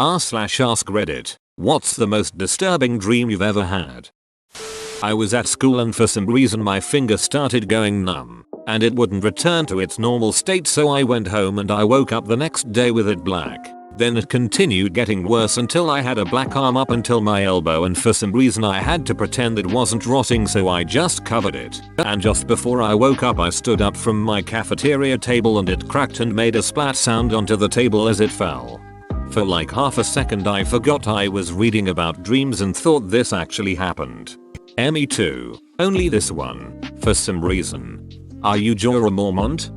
r/AskReddit. What's the most disturbing dream you've ever had? I was at school and for some reason my finger started going numb and it wouldn't return to its normal state, so I went home and I woke up the next day with it black. Then it continued getting worse until I had a black arm up until my elbow, and for some reason I had to pretend it wasn't rotting, so I just covered it. And just before I woke up I stood up from my cafeteria table and it cracked and made a splat sound onto the table as it fell. For like half a second I forgot I was reading about dreams and thought this actually happened. Me too, only this one, for some reason. Are you Jorah Mormont?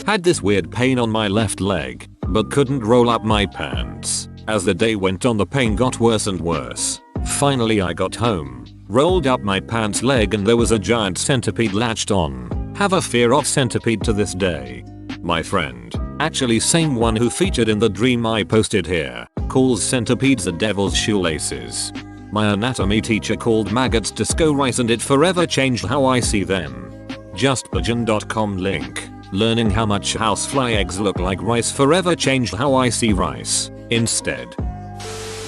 Had this weird pain on my left leg, but couldn't roll up my pants. As the day went on the pain got worse and worse. Finally I got home, rolled up my pants leg and there was a giant centipede latched on. Have a fear of centipede to this day. My friend, actually same one who featured in the dream I posted here, calls centipedes the devil's shoelaces. My anatomy teacher called maggots disco rice and it forever changed how I see them. JustBajan.com link. Learning how much housefly eggs look like rice forever changed how I see rice instead.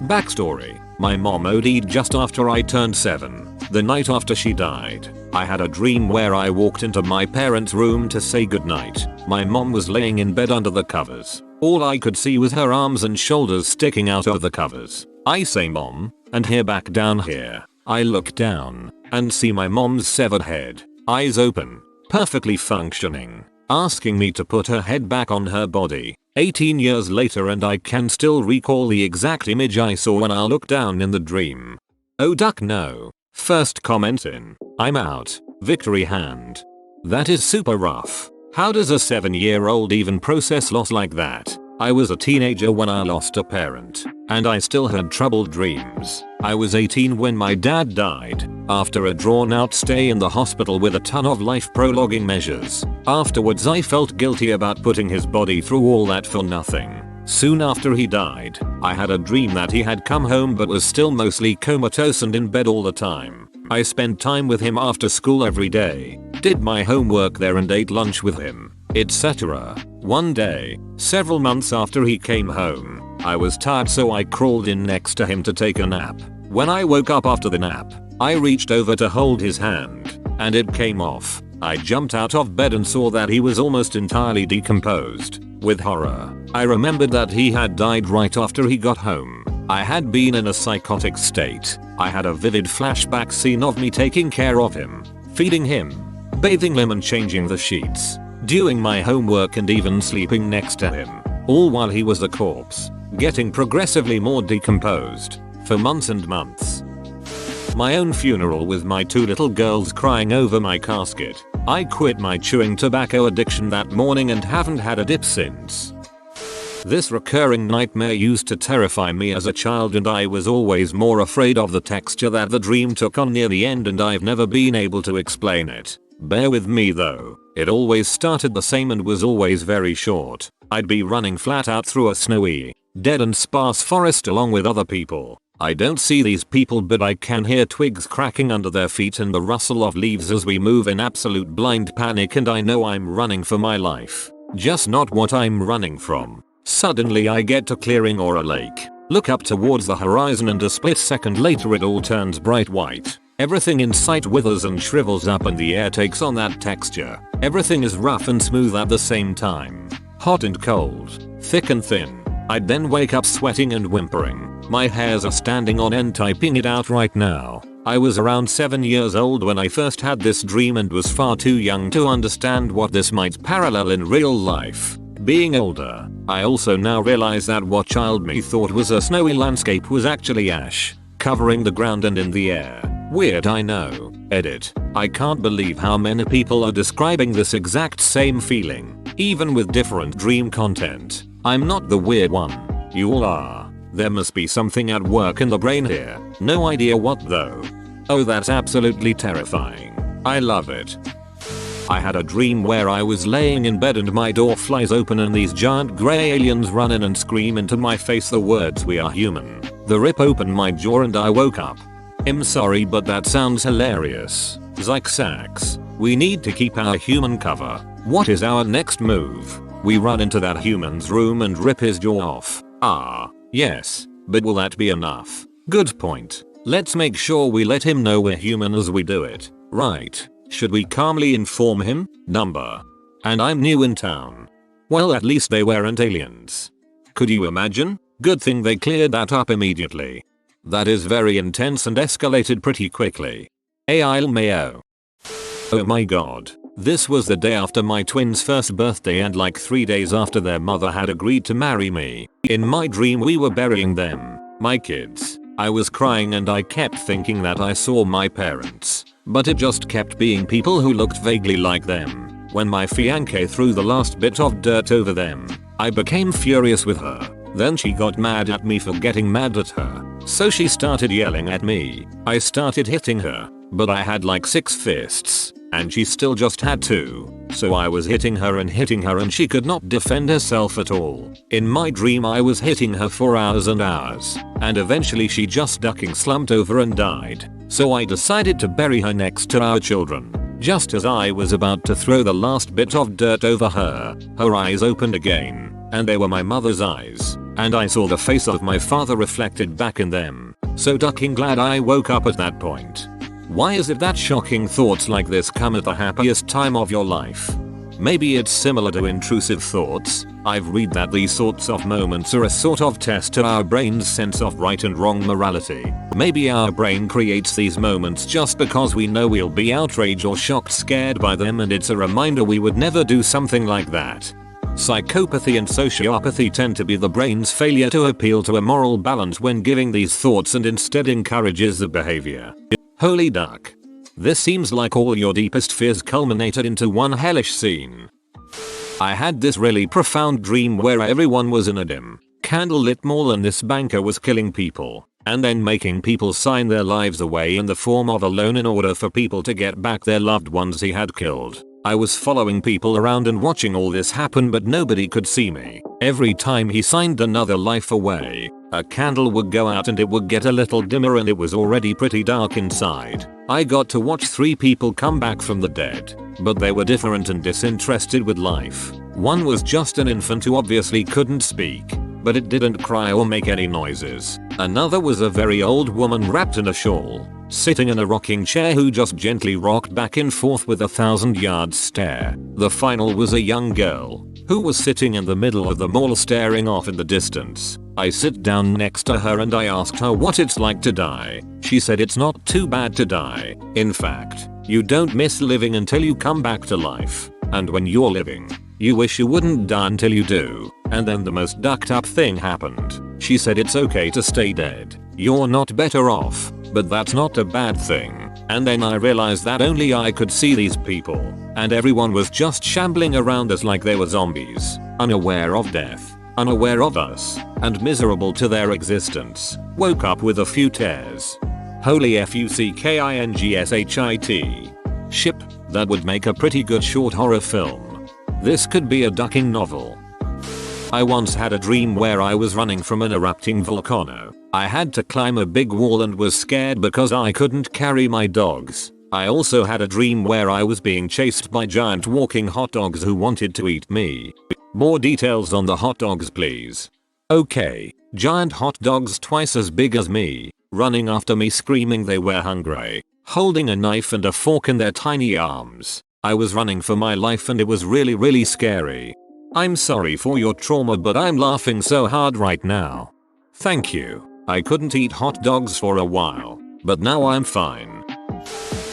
Backstory. My mom OD'd just after I turned 7, the night after she died. I had a dream where I walked into my parents' room to say goodnight. My mom was laying in bed under the covers. All I could see was her arms and shoulders sticking out of the covers. I say mom, and hear back down here. I look down and see my mom's severed head, eyes open, perfectly functioning, asking me to put her head back on her body. 18 years later and I can still recall the exact image I saw when I looked down in the dream. Oh duck no. First comment in. I'm out. Victory hand. That is super rough. How does a 7-year-old even process loss like that? I was a teenager when I lost a parent, and I still had troubled dreams. I was 18 when my dad died, after a drawn-out stay in the hospital with a ton of life-prologuing measures. Afterwards I felt guilty about putting his body through all that for nothing. Soon after he died, I had a dream that he had come home but was still mostly comatose and in bed all the time. I spent time with him after school every day, did my homework there and ate lunch with him, etc. One day, several months after he came home, I was tired so I crawled in next to him to take a nap. When I woke up after the nap, I reached over to hold his hand, and it came off. I jumped out of bed and saw that he was almost entirely decomposed. With horror, I remembered that he had died right after he got home. I had been in a psychotic state. I had a vivid flashback scene of me taking care of him, feeding him, bathing him and changing the sheets, doing my homework and even sleeping next to him, all while he was a corpse, getting progressively more decomposed, for months and months. My own funeral with my 2 little girls crying over my casket. I quit my chewing tobacco addiction that morning and haven't had a dip since. This recurring nightmare used to terrify me as a child and I was always more afraid of the texture that the dream took on near the end and I've never been able to explain it. Bear with me though, it always started the same and was always very short. I'd be running flat out through a snowy, dead and sparse forest along with other people. I don't see these people but I can hear twigs cracking under their feet and the rustle of leaves as we move in absolute blind panic, and I know I'm running for my life. Just not what I'm running from. Suddenly I get to clearing or a lake, look up towards the horizon and a split second later it all turns bright white. Everything in sight withers and shrivels up and the air takes on that texture. Everything is rough and smooth at the same time. Hot and cold, thick and thin. I'd then wake up sweating and whimpering. My hairs are standing on end typing it out right now. I was around 7 years old when I first had this dream and was far too young to understand what this might parallel in real life. Being older, I also now realize that what child me thought was a snowy landscape was actually ash, covering the ground and in the air. Weird, I know. Edit. I can't believe how many people are describing this exact same feeling, even with different dream content. I'm not the weird one. You all are. There must be something at work in the brain here. No idea what though. Oh, that's absolutely terrifying. I love it. I had a dream where I was laying in bed and my door flies open and these giant grey aliens run in and scream into my face the words "We are human." The rip opened my jaw and I woke up. I'm sorry but that sounds hilarious. Zyke Sacks. We need to keep our human cover. What is our next move? We run into that human's room and rip his jaw off. Ah. Yes, but will that be enough? Good point. Let's make sure we let him know we're human as we do it, right? Should we calmly inform him? Number. And I'm new in town. Well, at least they weren't aliens. Could you imagine? Good thing they cleared that up immediately. That is very intense and escalated pretty quickly. Mayo. Oh my god. This was the day after my twins' first birthday and like 3 days after their mother had agreed to marry me. In my dream we were burying them, my kids. I was crying and I kept thinking that I saw my parents, but it just kept being people who looked vaguely like them. When my fiancée threw the last bit of dirt over them, I became furious with her. Then she got mad at me for getting mad at her, so she started yelling at me. I started hitting her, but I had like 6 fists, and she still just had 2. So I was hitting her and she could not defend herself at all. In my dream I was hitting her for hours and hours, and eventually she just ducking slumped over and died. So I decided to bury her next to our children. Just as I was about to throw the last bit of dirt over her, her eyes opened again, and they were my mother's eyes, and I saw the face of my father reflected back in them. So ducking glad I woke up at that point. Why is it that shocking thoughts like this come at the happiest time of your life? Maybe it's similar to intrusive thoughts. I've read that these sorts of moments are a sort of test to our brain's sense of right and wrong morality. Maybe our brain creates these moments just because we know we'll be outraged or shocked scared by them, and it's a reminder we would never do something like that. Psychopathy and sociopathy tend to be the brain's failure to appeal to a moral balance when giving these thoughts and instead encourages the behavior. Holy duck. This seems like all your deepest fears culminated into one hellish scene. I had this really profound dream where everyone was in a dim, candlelit mall and this banker was killing people, and then making people sign their lives away in the form of a loan in order for people to get back their loved ones he had killed. I was following people around and watching all this happen, but nobody could see me. Every time he signed another life away, a candle would go out and it would get a little dimmer and it was already pretty dark inside. I got to watch 3 people come back from the dead, but they were different and disinterested with life. One was just an infant who obviously couldn't speak, but it didn't cry or make any noises. Another was a very old woman wrapped in a shawl, sitting in a rocking chair who just gently rocked back and forth with a 1,000-yard stare. The final was a young girl, who was sitting in the middle of the mall staring off in the distance. I sit down next to her and I asked her what it's like to die. She said it's not too bad to die. In fact, you don't miss living until you come back to life. And when you're living, you wish you wouldn't die until you do. And then the most ducked up thing happened. She said it's okay to stay dead. You're not better off, but that's not a bad thing. And then I realized that only I could see these people, and everyone was just shambling around us like they were zombies, unaware of death, unaware of us, and miserable to their existence. Woke up with a few tears. Holy fuckingshit. Ship, that would make a pretty good short horror film. This could be a ducking novel. I once had a dream where I was running from an erupting volcano. I had to climb a big wall and was scared because I couldn't carry my dogs. I also had a dream where I was being chased by giant walking hot dogs who wanted to eat me. More details on the hot dogs please. Okay, giant hot dogs twice as big as me, running after me screaming they were hungry, holding a knife and a fork in their tiny arms. I was running for my life and it was really scary. I'm sorry for your trauma, but I'm laughing so hard right now. Thank you. I couldn't eat hot dogs for a while, but now I'm fine.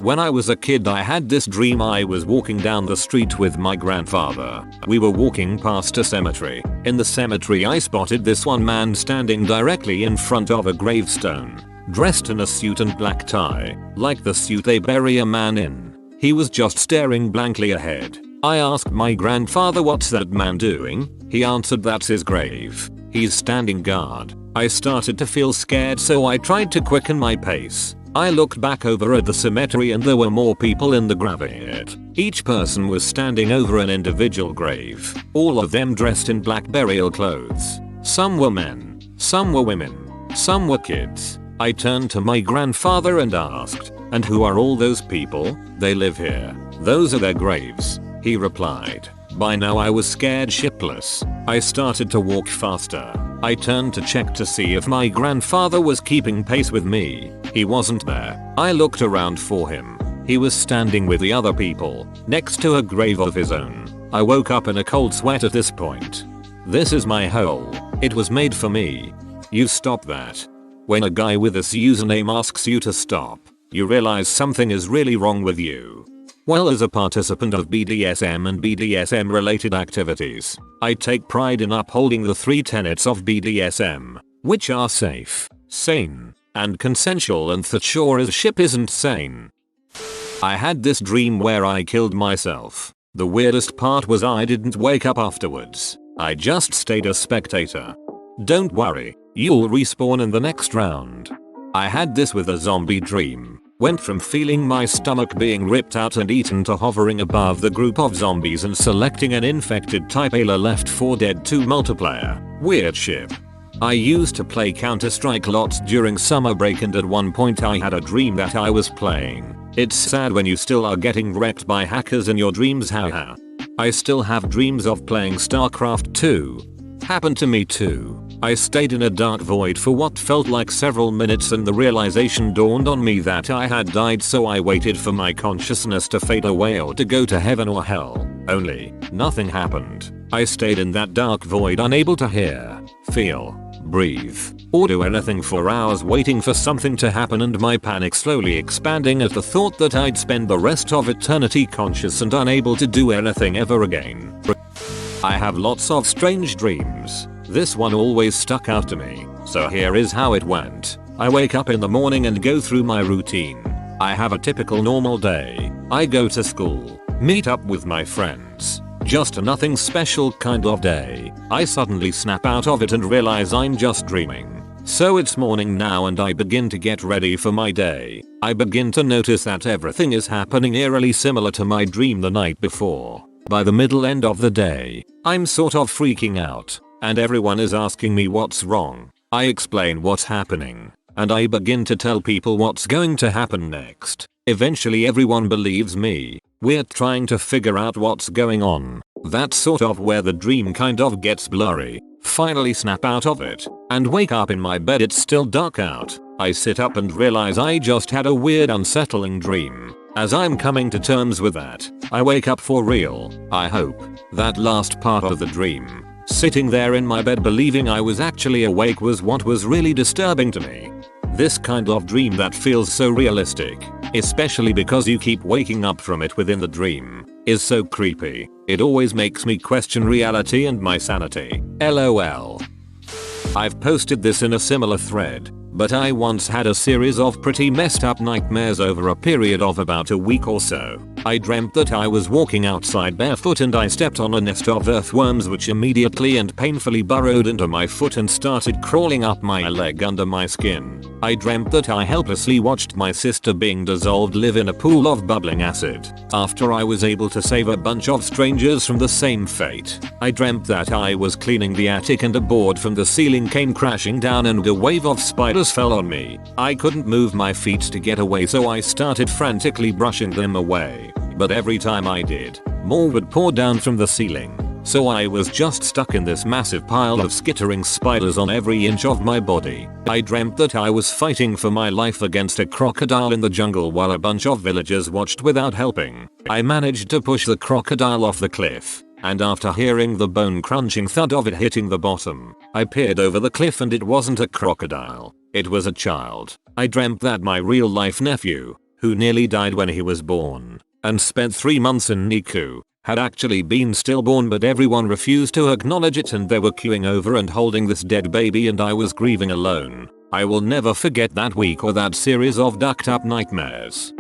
When I was a kid I had this dream I was walking down the street with my grandfather. We were walking past a cemetery. In the cemetery I spotted this one man standing directly in front of a gravestone, dressed in a suit and black tie, like the suit they bury a man in. He was just staring blankly ahead. I asked my grandfather what's that man doing? He answered that's his grave. He's standing guard. I started to feel scared so I tried to quicken my pace. I looked back over at the cemetery and there were more people in the graveyard. Each person was standing over an individual grave, all of them dressed in black burial clothes. Some were men, some were women, some were kids. I turned to my grandfather and asked, and who are all those people? They live here. Those are their graves. He replied. By now I was scared shitless. I started to walk faster. I turned to check to see if my grandfather was keeping pace with me. He wasn't there. I looked around for him. He was standing with the other people, next to a grave of his own. I woke up in a cold sweat at this point. This is my hole. It was made for me. You stop that. When a guy with this username asks you to stop, you realize something is really wrong with you. Well, as a participant of BDSM and BDSM related activities, I take pride in upholding the 3 tenets of BDSM, which are safe, sane, and consensual, and that sure as shit isn't sane. I had this dream where I killed myself. The weirdest part was I didn't wake up afterwards. I just stayed a spectator. Don't worry, you'll respawn in the next round. I had this with a zombie dream. Went from feeling my stomach being ripped out and eaten to hovering above the group of zombies and selecting an infected type Ayla Left 4 Dead 2 multiplayer. Weird shit. I used to play Counter-Strike lots during summer break, and at one point I had a dream that I was playing. It's sad when you still are getting wrecked by hackers in your dreams, haha. I still have dreams of playing StarCraft 2. Happened to me too. I stayed in a dark void for what felt like several minutes, and the realization dawned on me that I had died, so I waited for my consciousness to fade away or to go to heaven or hell. Only, nothing happened. I stayed in that dark void, unable to hear, feel, breathe, or do anything for hours, waiting for something to happen, and my panic slowly expanding at the thought that I'd spend the rest of eternity conscious and unable to do anything ever again. I have lots of strange dreams. This one always stuck out to me, so here is how it went. I wake up in the morning and go through my routine. I have a typical normal day. I go to school, meet up with my friends. Just a nothing special kind of day. I suddenly snap out of it and realize I'm just dreaming. So it's morning now and I begin to get ready for my day. I begin to notice that everything is happening eerily similar to my dream the night before. By the middle end of the day, I'm sort of freaking out, and everyone is asking me what's wrong. I explain what's happening, and I begin to tell people what's going to happen next. Eventually everyone believes me. We're trying to figure out what's going on. That's sort of where the dream kind of gets blurry. Finally snap out of it, and wake up in my bed. It's still dark out. I sit up and realize I just had a weird, unsettling dream. As I'm coming to terms with that, I wake up for real, I hope. That last part of the dream, sitting there in my bed believing I was actually awake, was what was really disturbing to me. This kind of dream that feels so realistic, especially because you keep waking up from it within the dream, is so creepy. It always makes me question reality and my sanity. LOL. I've posted this in a similar thread, but I once had a series of pretty messed up nightmares over a period of about a week or so. I dreamt that I was walking outside barefoot and I stepped on a nest of earthworms which immediately and painfully burrowed into my foot and started crawling up my leg under my skin. I dreamt that I helplessly watched my sister being dissolved live in a pool of bubbling acid, after I was able to save a bunch of strangers from the same fate. I dreamt that I was cleaning the attic and a board from the ceiling came crashing down and a wave of spiders fell on me. I couldn't move my feet to get away, so I started frantically brushing them away. But every time I did, more would pour down from the ceiling. So I was just stuck in this massive pile of skittering spiders on every inch of my body. I dreamt that I was fighting for my life against a crocodile in the jungle while a bunch of villagers watched without helping. I managed to push the crocodile off the cliff, and after hearing the bone-crunching thud of it hitting the bottom, I peered over the cliff and it wasn't a crocodile. It was a child. I dreamt that my real-life nephew, who nearly died when he was born, and spent 3 months in NICU, had actually been stillborn, but everyone refused to acknowledge it and they were queuing over and holding this dead baby and I was grieving alone. I will never forget that week or that series of ducked up nightmares.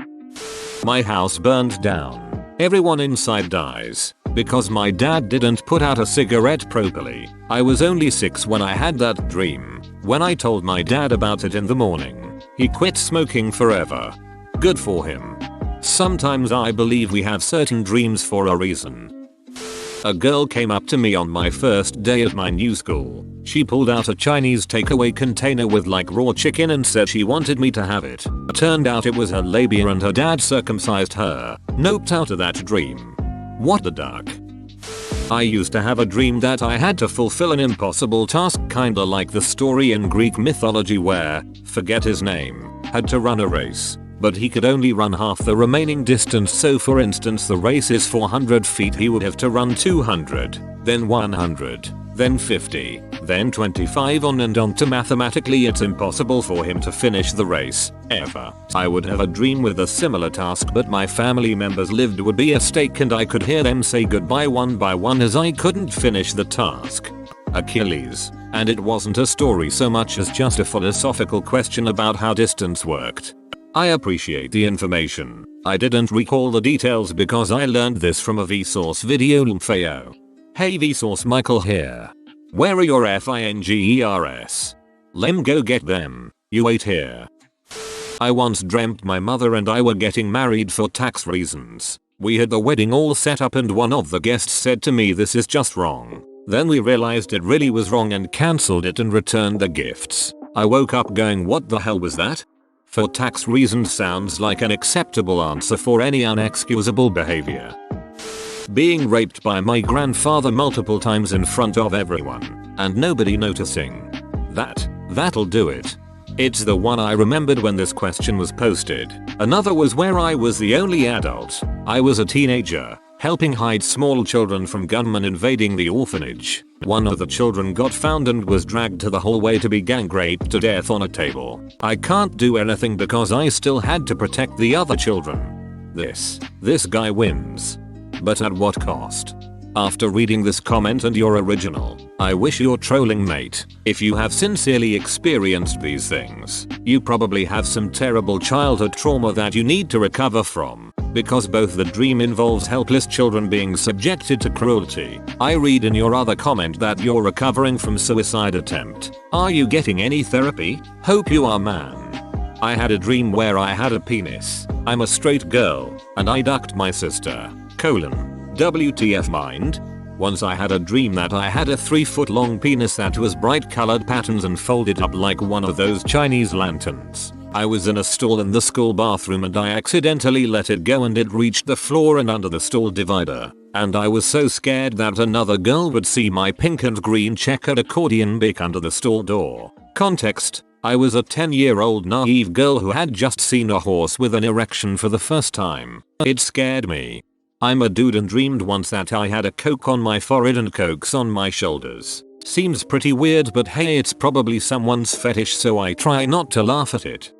My house burned down. Everyone inside dies, because my dad didn't put out a cigarette properly. I was only 6 when I had that dream. When I told my dad about it in the morning, he quit smoking forever. Good for him. Sometimes I believe we have certain dreams for a reason. A girl came up to me on my first day at my new school. She pulled out a Chinese takeaway container with like raw chicken and said she wanted me to have it. Turned out it was her labia and her dad circumcised her. Noped out of that dream. What the duck? I used to have a dream that I had to fulfill an impossible task, kinda like the story in Greek mythology where, forget his name, had to run a race. But he could only run half the remaining distance, so for instance the race is 400 feet, he would have to run 200, then 100, then 50, then 25 on and on to mathematically it's impossible for him to finish the race, ever. I would have a dream with a similar task, but my family members lived would be at stake and I could hear them say goodbye one by one as I couldn't finish the task. Achilles. And it wasn't a story so much as just a philosophical question about how distance worked. I appreciate the information. I didn't recall the details because I learned this from a Vsauce video. Lumfeo. Hey Vsauce, Michael here. Where are your fingers? Lem, go get them. You wait here. I once dreamt my mother and I were getting married for tax reasons. We had the wedding all set up and one of the guests said to me, "This is just wrong." Then we realized it really was wrong and cancelled it and returned the gifts. I woke up going, what the hell was that? For tax reasons sounds like an acceptable answer for any unexcusable behavior. Being raped by my grandfather multiple times in front of everyone, and nobody noticing. That'll do it. It's the one I remembered when this question was posted. Another was where I was the only adult. I was a teenager, helping hide small children from gunmen invading the orphanage. One of the children got found and was dragged to the hallway to be gang raped to death on a table. I can't do anything because I still had to protect the other children. This guy wins. But at what cost? After reading this comment and your original, I wish you're trolling, mate. If you have sincerely experienced these things, you probably have some terrible childhood trauma that you need to recover from, because both the dream involves helpless children being subjected to cruelty. I read in your other comment that you're recovering from suicide attempt. Are you getting any therapy? Hope you are, man. I had a dream where I had a penis. I'm a straight girl, and I ducked my sister. WTF mind? Once I had a dream that I had a 3-foot long penis that was bright colored patterns and folded up like one of those Chinese lanterns. I was in a stall in the school bathroom and I accidentally let it go and it reached the floor and under the stall divider. And I was so scared that another girl would see my pink and green checkered accordion beak under the stall door. Context: I was a 10-year-old naive girl who had just seen a horse with an erection for the first time. It scared me. I'm a dude and dreamed once that I had a coke on my forehead and cokes on my shoulders. Seems pretty weird, but hey, it's probably someone's fetish, so I try not to laugh at it.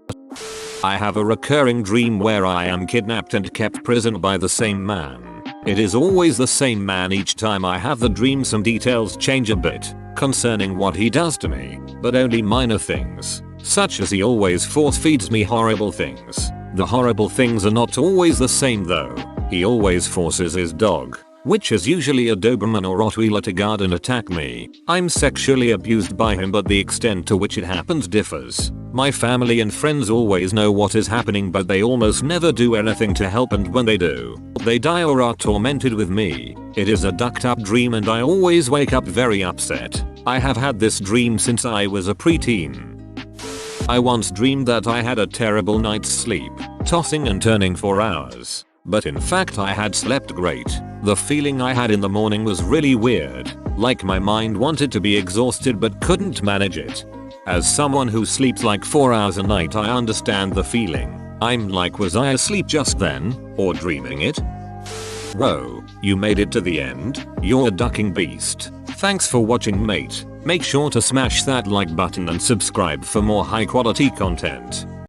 I have a recurring dream where I am kidnapped and kept prisoner by the same man. It is always the same man each time I have the dream. Some details change a bit concerning what he does to me, but only minor things, such as he always force feeds me horrible things. The horrible things are not always the same though. He always forces his dog, which is usually a Doberman or Rottweiler, to guard and attack me. I'm sexually abused by him, but the extent to which it happens differs. My family and friends always know what is happening, but they almost never do anything to help, and when they do, they die or are tormented with me. It is a ducked up dream and I always wake up very upset. I have had this dream since I was a preteen. I once dreamed that I had a terrible night's sleep, tossing and turning for hours. But in fact I had slept great. The feeling I had in the morning was really weird, like my mind wanted to be exhausted but couldn't manage it. As someone who sleeps like 4 hours a night, I understand the feeling. I'm like, was I asleep just then, or dreaming it? Whoa, you made it to the end? You're a ducking beast. Thanks for watching, mate. Make sure to smash that like button and subscribe for more high quality content.